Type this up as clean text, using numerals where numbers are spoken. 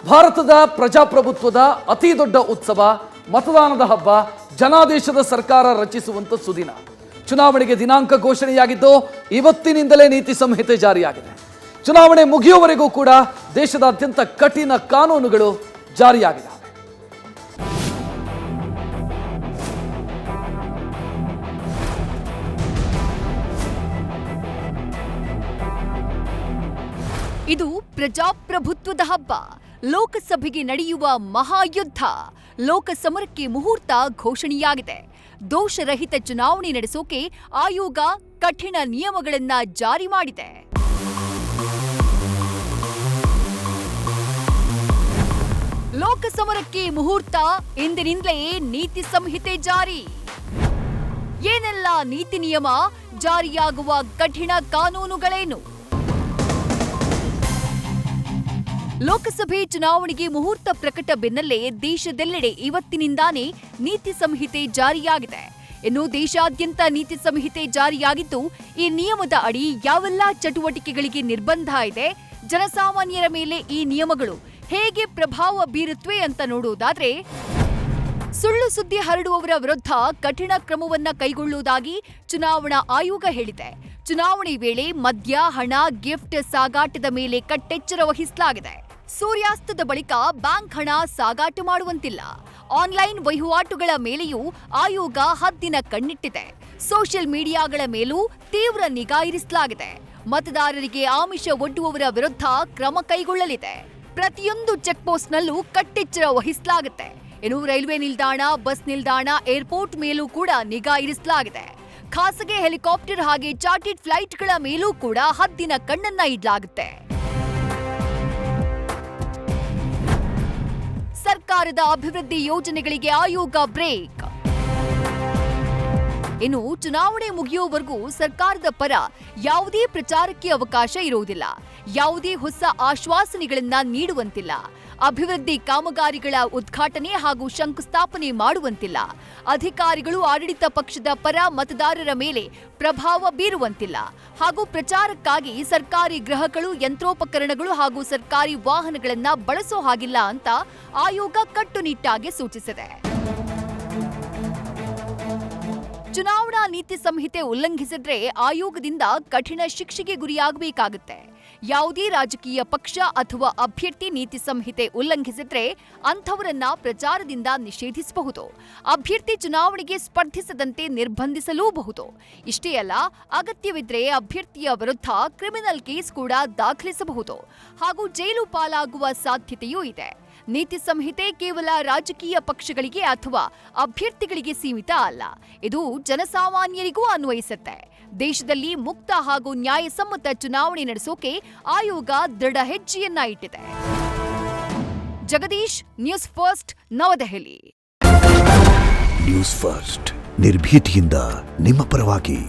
ಭಾರತದ ಪ್ರಜಾಪ್ರಭುತ್ವದ ಅತಿ ದೊಡ್ಡ ಉತ್ಸವ ಮತದಾನದ ಹಬ್ಬ ಜನಾದೇಶದ ಸರ್ಕಾರ ರಚಿಸುವಂತ ಸುದಿನ. ಚುನಾವಣೆಗೆ ದಿನಾಂಕ ಘೋಷಣೆಯಾಗಿದ್ದು ಇವತ್ತಿನಿಂದಲೇ ನೀತಿ ಸಂಹಿತೆ ಜಾರಿಯಾಗಿದೆ. ಚುನಾವಣೆ ಮುಗಿಯುವವರೆಗೂ ಕೂಡ ದೇಶದಾದ್ಯಂತ ಕಠಿಣ ಕಾನೂನುಗಳು ಜಾರಿಯಾಗಿವೆ. ಇದು ಪ್ರಜಾಪ್ರಭುತ್ವದ ಹಬ್ಬ. ಲೋಕಸಭೆಗೆ ನಡೆಯುವ ಮಹಾಯುದ್ಧ. ಲೋಕಸಮರಕ್ಕೆ ಮುಹೂರ್ತ ಘೋಷಣೆಯಾಗಿದೆ. ದೋಷರಹಿತ ಚುನಾವಣೆ ನಡೆಸೋಕೆ ಆಯೋಗ ಕಠಿಣ ನಿಯಮಗಳನ್ನ ಜಾರಿ ಮಾಡಿದೆ. ಲೋಕಸಮರಕ್ಕೆ ಮುಹೂರ್ತ, ಇಂದಿನಿಂದಲೇ ನೀತಿ ಸಂಹಿತೆ ಜಾರಿ. ಏನೆಲ್ಲ ನೀತಿ ನಿಯಮ, ಜಾರಿಯಾಗುವ ಕಠಿಣ ಕಾನೂನುಗಳೇನು? ಲೋಕಸಭೆ ಚುನಾವಣೆಗೆ ಮುಹೂರ್ತ ಪ್ರಕಟ ಬೆನ್ನಲ್ಲೇ ದೇಶದೆಲ್ಲೆಡೆ ಇವತ್ತಿನಿಂದಾನೇ ನೀತಿ ಸಂಹಿತೆ ಜಾರಿಯಾಗಿದೆ. ಇನ್ನು ದೇಶಾದ್ಯಂತ ನೀತಿ ಸಂಹಿತೆ ಜಾರಿಯಾಗಿದ್ದು, ಈ ನಿಯಮದ ಅಡಿ ಯಾವೆಲ್ಲ ಚಟುವಟಿಕೆಗಳಿಗೆ ನಿರ್ಬಂಧ ಇದೆ, ಜನಸಾಮಾನ್ಯರ ಮೇಲೆ ಈ ನಿಯಮಗಳು ಹೇಗೆ ಪ್ರಭಾವ ಬೀರುತ್ತವೆ ಅಂತ ನೋಡುವುದಾದ್ರೆ, ಸುಳ್ಳು ಸುದ್ದಿ ಹರಡುವವರ ವಿರುದ್ಧ ಕಠಿಣ ಕ್ರಮವನ್ನ ಕೈಗೊಳ್ಳುವುದಾಗಿ ಚುನಾವಣಾ ಆಯೋಗ ಹೇಳಿದೆ. ಚುನಾವಣೆ ವೇಳೆ ಮದ್ಯ, ಹಣ, ಗಿಫ್ಟ್ ಸಾಗಾಟದ ಮೇಲೆ ಕಟ್ಟೆಚ್ಚರ ವಹಿಸಲಾಗಿದೆ. ಸೂರ್ಯಾಸ್ತದ ಬಳಿಕ ಬ್ಯಾಂಕ್ ಹಣ ಸಾಗಾಟ ಮಾಡುವಂತಿಲ್ಲ. ಆನ್ಲೈನ್ ವಹಿವಾಟುಗಳ ಮೇಲೆಯೂ ಆಯೋಗ ಹದ್ದಿನ ಕಣ್ಣಿಟ್ಟಿದೆ. ಸೋಷಿಯಲ್ ಮೀಡಿಯಾಗಳ ಮೇಲೂ ತೀವ್ರ ನಿಗಾ ಇರಿಸಲಾಗಿದೆ. ಮತದಾರರಿಗೆ ಆಮಿಷ ಒಡ್ಡುವವರ ವಿರುದ್ಧ ಕ್ರಮ ಕೈಗೊಳ್ಳಲಿದೆ. ಪ್ರತಿಯೊಂದು ಚೆಕ್ ಪೋಸ್ಟ್ನಲ್ಲೂ ಕಟ್ಟೆಚ್ಚರ ವಹಿಸಲಾಗುತ್ತೆ. ಇನ್ನು ರೈಲ್ವೆ ನಿಲ್ದಾಣ, ಬಸ್ ನಿಲ್ದಾಣ, ಏರ್ಪೋರ್ಟ್ ಮೇಲೂ ಕೂಡ ನಿಗಾ ಇರಿಸಲಾಗಿದೆ. ಖಾಸಗಿ ಹೆಲಿಕಾಪ್ಟರ್ ಹಾಗೆ ಚಾರ್ಟರ್ಡ್ ಫ್ಲೈಟ್ಗಳ ಮೇಲೂ ಕೂಡ ಹದ್ದಿನ ಕಣ್ಣನ್ನ ಇಡಲಾಗುತ್ತೆ. ಸರ್ಕಾರದ ಅಭಿವೃದ್ಧಿ ಯೋಜನೆಗಳಿಗೆ ಆಯೋಗ ಬ್ರೇಕ್. ಇನ್ನು ಚುನಾವಣೆ ಮುಗಿಯುವವರೆಗೂ ಸರ್ಕಾರದ ಪರ ಯಾವುದೇ ಪ್ರಚಾರಕ್ಕೆ ಅವಕಾಶ ಇರುವುದಿಲ್ಲ. ಯಾವುದೇ ಹೊಸ ಆಶ್ವಾಸನೆಗಳನ್ನ ನೀಡುವಂತಿಲ್ಲ. ಅಭಿವೃದ್ಧಿ ಕಾಮಗಾರಿಗಳ ಉದ್ಘಾಟನೆ ಹಾಗೂ ಶಂಕುಸ್ಥಾಪನೆ ಮಾಡುವಂತಿಲ್ಲ. ಅಧಿಕಾರಿಗಳು ಆಡಳಿತ ಪಕ್ಷದ ಪರ ಮತದಾರರ ಮೇಲೆ ಪ್ರಭಾವ ಬೀರುವಂತಿಲ್ಲ. ಹಾಗೂ ಪ್ರಚಾರಕ್ಕಾಗಿ ಸರ್ಕಾರಿ ಗೃಹಗಳು, ಯಂತ್ರೋಪಕರಣಗಳು ಹಾಗೂ ಸರ್ಕಾರಿ ವಾಹನಗಳನ್ನ ಬಳಸೋ ಹಾಗಿಲ್ಲ ಅಂತ ಆಯೋಗ ಕಟ್ಟುನಿಟ್ಟಾಗಿ ಸೂಚಿಸಿದೆ. ಚುನಾವಣಾ ನೀತಿ ಸಂಹಿತೆ ಉಲ್ಲಂಘಿಸಿದ್ರೆ ಆಯೋಗದಿಂದ ಕಠಿಣ ಶಿಕ್ಷೆಗೆ ಗುರಿಯಾಗಬೇಕಾಗುತ್ತೆ. ಯಾವುದೇ ರಾಜಕೀಯ ಪಕ್ಷ ಅಥವಾ ಅಭ್ಯರ್ಥಿ ನೀತಿ ಸಂಹಿತೆ ಉಲ್ಲಂಘಿಸಿದ್ರೆ ಅಂಥವರನ್ನ ಪ್ರಚಾರದಿಂದ ನಿಷೇಧಿಸಬಹುದು. ಅಭ್ಯರ್ಥಿ ಚುನಾವಣೆಗೆ ಸ್ಪರ್ಧಿಸದಂತೆ ನಿರ್ಬಂಧಿಸಲೂಬಹುದು. ಇಷ್ಟೇ ಅಲ್ಲ, ಅಗತ್ಯವಿದ್ರೆ ಅಭ್ಯರ್ಥಿಯ ವಿರುದ್ಧ ಕ್ರಿಮಿನಲ್ ಕೇಸ್ ಕೂಡ ದಾಖಲಿಸಬಹುದು ಹಾಗೂ ಜೈಲು ಪಾಲಾಗುವ ಸಾಧ್ಯತೆಯೂ ಇದೆ. ನೀತಿ ಸಂಹಿತೆ ಕೇವಲ ರಾಜಕೀಯ ಪಕ್ಷಗಳಿಗೆ ಅಥವಾ ಅಭ್ಯರ್ಥಿಗಳಿಗೆ ಸೀಮಿತ ಅಲ್ಲ. ಇದು ಜನಸಾಮಾನ್ಯರಿಗೂ ಅನ್ವಯಿಸುತ್ತೆ. ದೇಶದಲ್ಲಿ ಮುಕ್ತ ಹಾಗೂ ನ್ಯಾಯಸಮ್ಮತ ಚುನಾವಣೆ ನಡೆಸೋಕೆ ಆಯೋಗ ದೃಢ ಹೆಜ್ಜೆಯನ್ನ ಇಟ್ಟಿದೆ. ಜಗದೀಶ್, ನ್ಯೂಸ್ ಫಸ್ಟ್, ನವದೆಹಲಿ. ನ್ಯೂಸ್ ಫಸ್ಟ್ ನಿರ್ಭೀತಿಯಿಂದ ನಿಮ್ಮ ಪರವಾಗಿ.